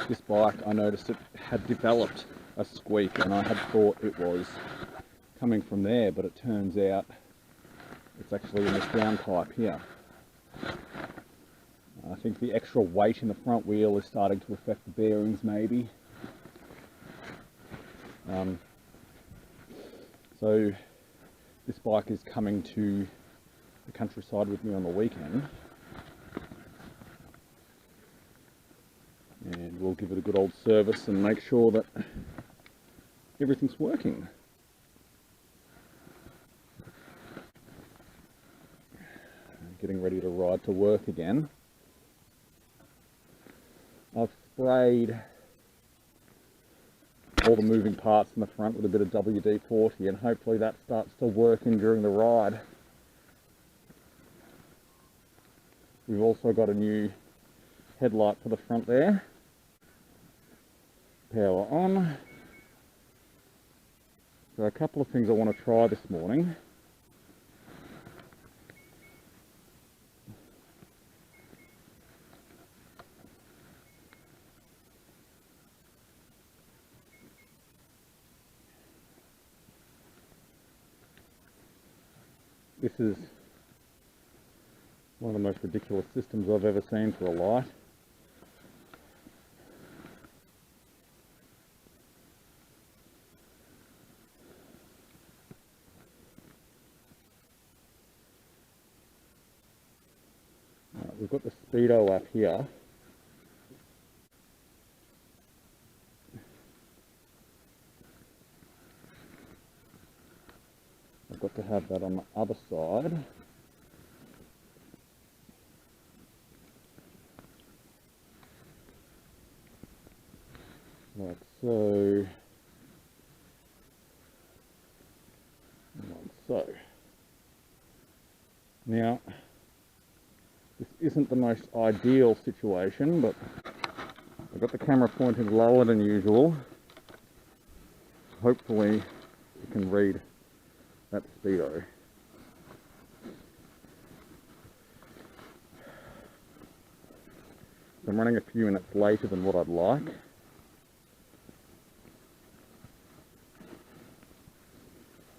this bike, I noticed it had developed a squeak, and I had thought it was coming from there, but it turns out it's actually in this downpipe here. I think the extra weight in the front wheel is starting to affect the bearings, maybe. So this bike is coming to the countryside with me on the weekend, and we'll give it a good old service and make sure that everything's working. Getting ready to ride to work again. I've sprayed all the moving parts in the front with a bit of WD-40, and hopefully that starts to work in during the ride. We've also got a new headlight for the front there. Power on. So a couple of things I want to try this morning. This is one of the most ridiculous systems I've ever seen for a light. We've got the speedo up here. I've got to have that on the other side. Like so. Like so. Now, this isn't the most ideal situation, but I've got the camera pointed lower than usual. Hopefully you can read that speedo. I'm running a few minutes later than what I'd like.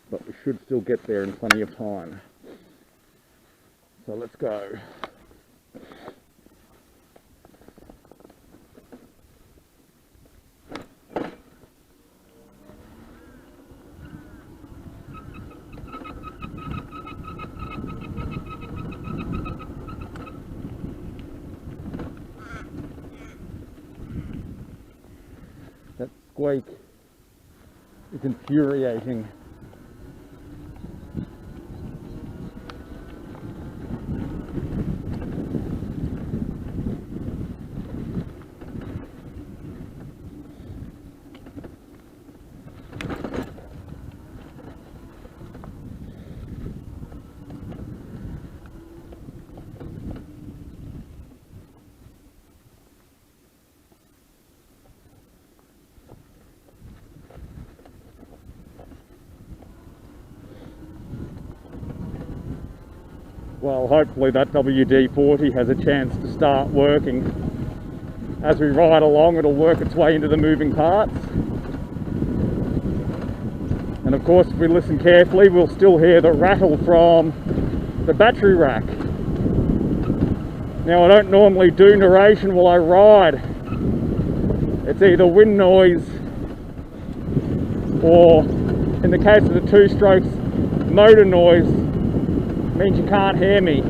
But we should still get there in plenty of time. So let's go. That squeak is infuriating. Well, hopefully that WD-40 has a chance to start working. As we ride along, it'll work its way into the moving parts. And of course, if we listen carefully, we'll still hear the rattle from the battery rack. Now, I don't normally do narration while I ride. It's either wind noise or, in the case of the two strokes, motor noise. Means you can't hear me.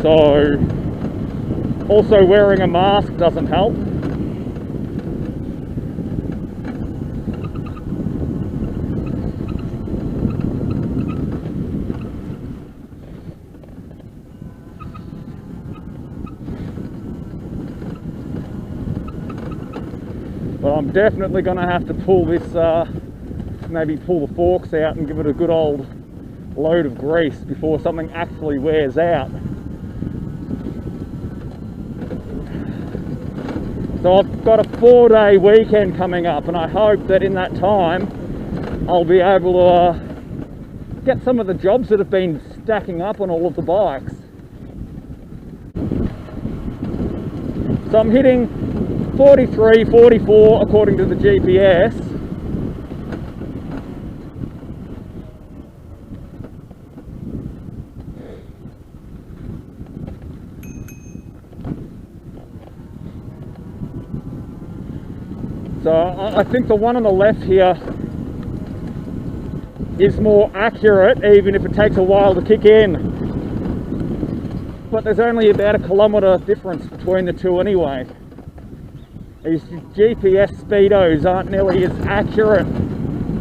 So, also wearing a mask doesn't help. But I'm definitely going to have to pull this, maybe pull the forks out and give it a good old load of grease before something actually wears out. So I've got a 4-day weekend coming up, and I hope that in that time I'll be able to get some of the jobs that have been stacking up on all of the bikes. So I'm hitting 43, 44 according to the GPS. So I think the one on the left here is more accurate, even if it takes a while to kick in. But there's only about 1 kilometre difference between the two anyway. These GPS speedos aren't nearly as accurate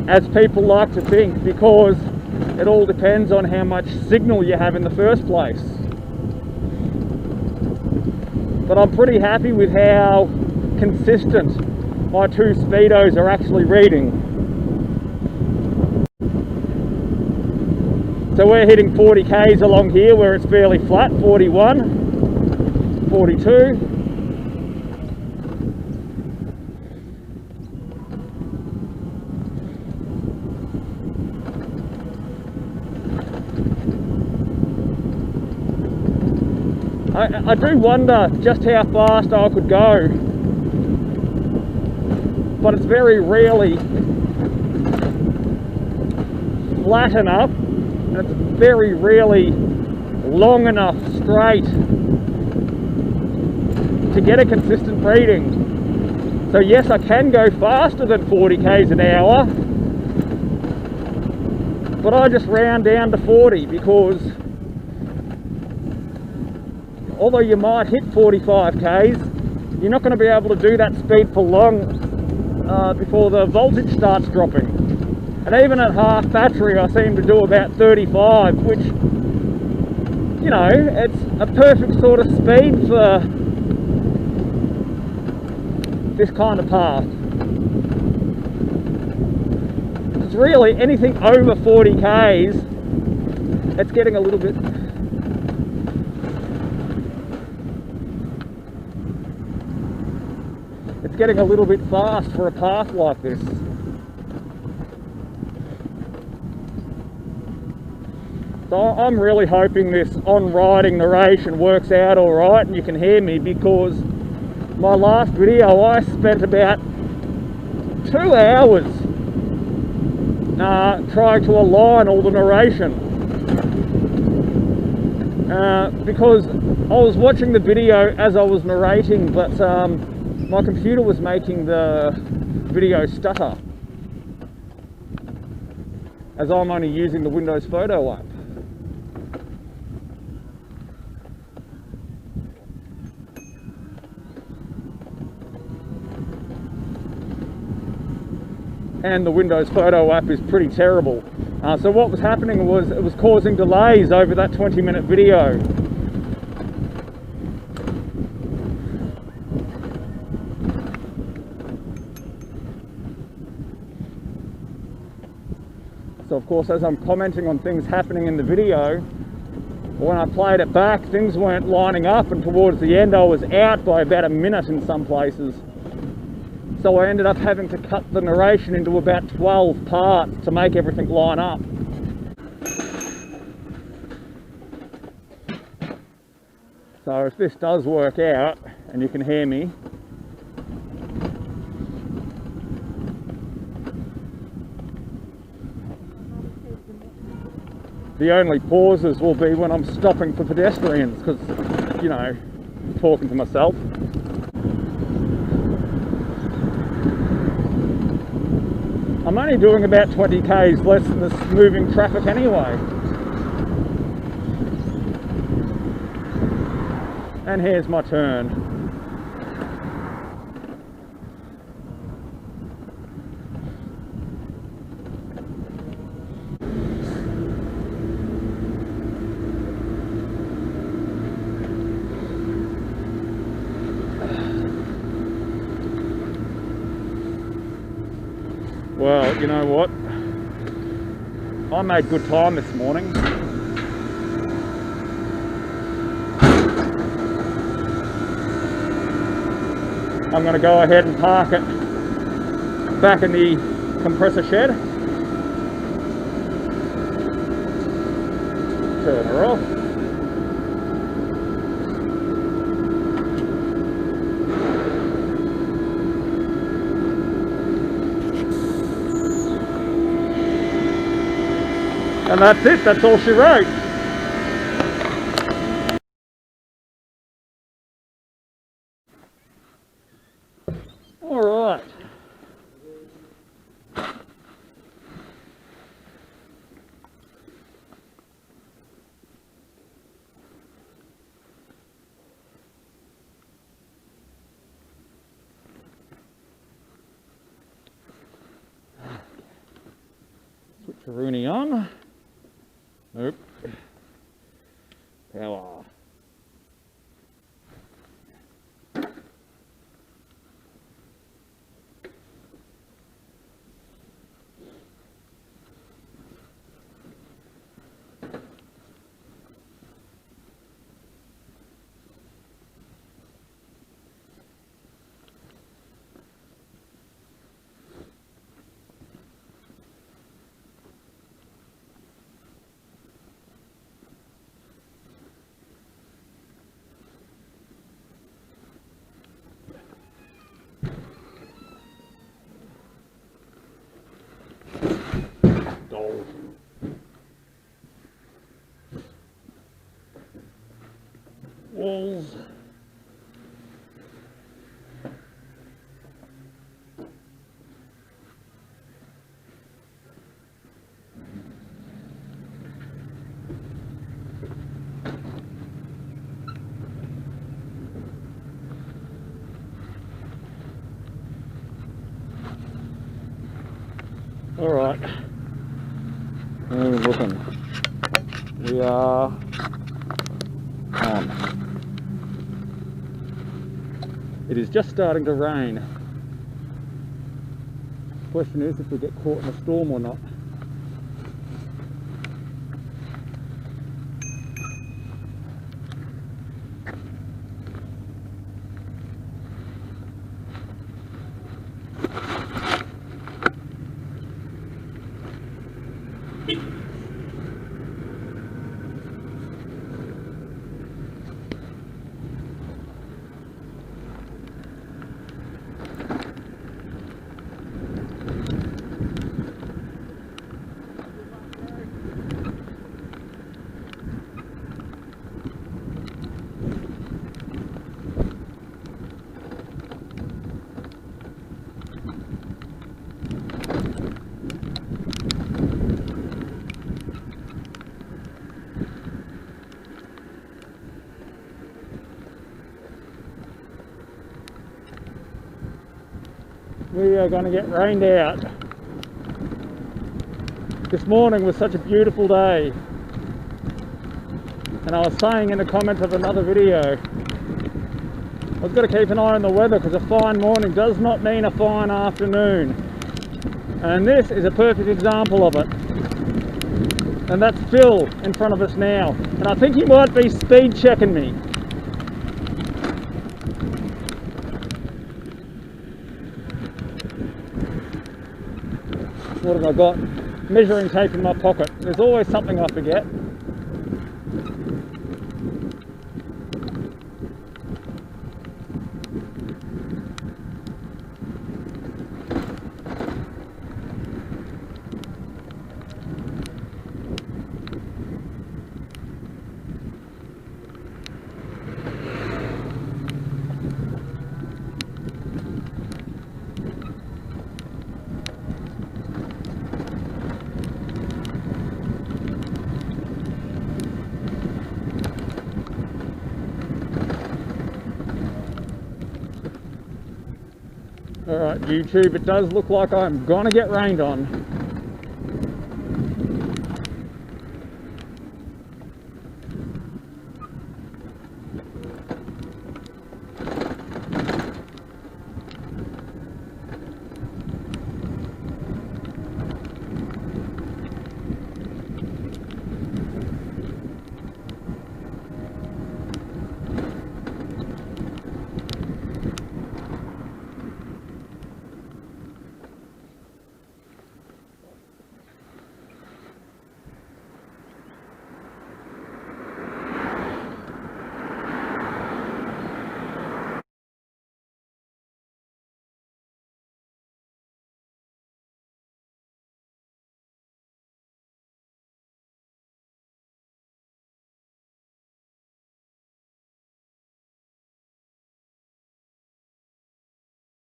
as people like to think, because it all depends on how much signal you have in the first place. But I'm pretty happy with how consistent my two speedos are actually reading. So we're hitting 40 k's along here where it's fairly flat, 41, 42. I do wonder just how fast I could go, but it's very rarely flat enough, and it's very rarely long enough straight to get a consistent reading. So yes, I can go faster than 40 k's an hour, but I just round down to 40, because although you might hit 45 k's, you're not going to be able to do that speed for long before the voltage starts dropping. And even at half battery, I seem to do about 35, which, you know, it's a perfect sort of speed for this kind of path. Because really, anything over 40 k's, it's getting a little bit... It's getting a little bit fast for a path like this. So I'm really hoping this on-riding narration works out alright and you can hear me, because my last video I spent about 2 hours trying to align all the narration. Because I was watching the video as I was narrating, but my computer was making the video stutter, as I'm only using the Windows Photo app. And the Windows Photo app is pretty terrible. So what was happening was it was causing delays over that 20-minute video. So of course, as I'm commenting on things happening in the video, when I played it back, things weren't lining up, and towards the end I was out by about a minute in some places. So I ended up having to cut the narration into about 12 parts to make everything line up. So if this does work out, and you can hear me, the only pauses will be when I'm stopping for pedestrians, because, you know, talking to myself. I'm only doing about 20 k's less than this moving traffic anyway. And here's my turn. Well, you know what? I made good time this morning. I'm going to go ahead and park it back in the compressor shed. Turn her off. And that's it, that's all she wrote. Alright. Switch the Rooney on. Nope. Power. Walls. All right. Where are we looking? We are on. It is just starting to rain. The question is if we get caught in a storm or not. We are going to get rained out. This morning was such a beautiful day, and I was saying in the comments of another video, I've got to keep an eye on the weather because a fine morning does not mean a fine afternoon, and this is a perfect example of it. And that's Phil in front of us now, and I think he might be speed checking me. What have I got? Measuring tape in my pocket. There's always something I forget. Alright YouTube, it does look like I'm gonna get rained on.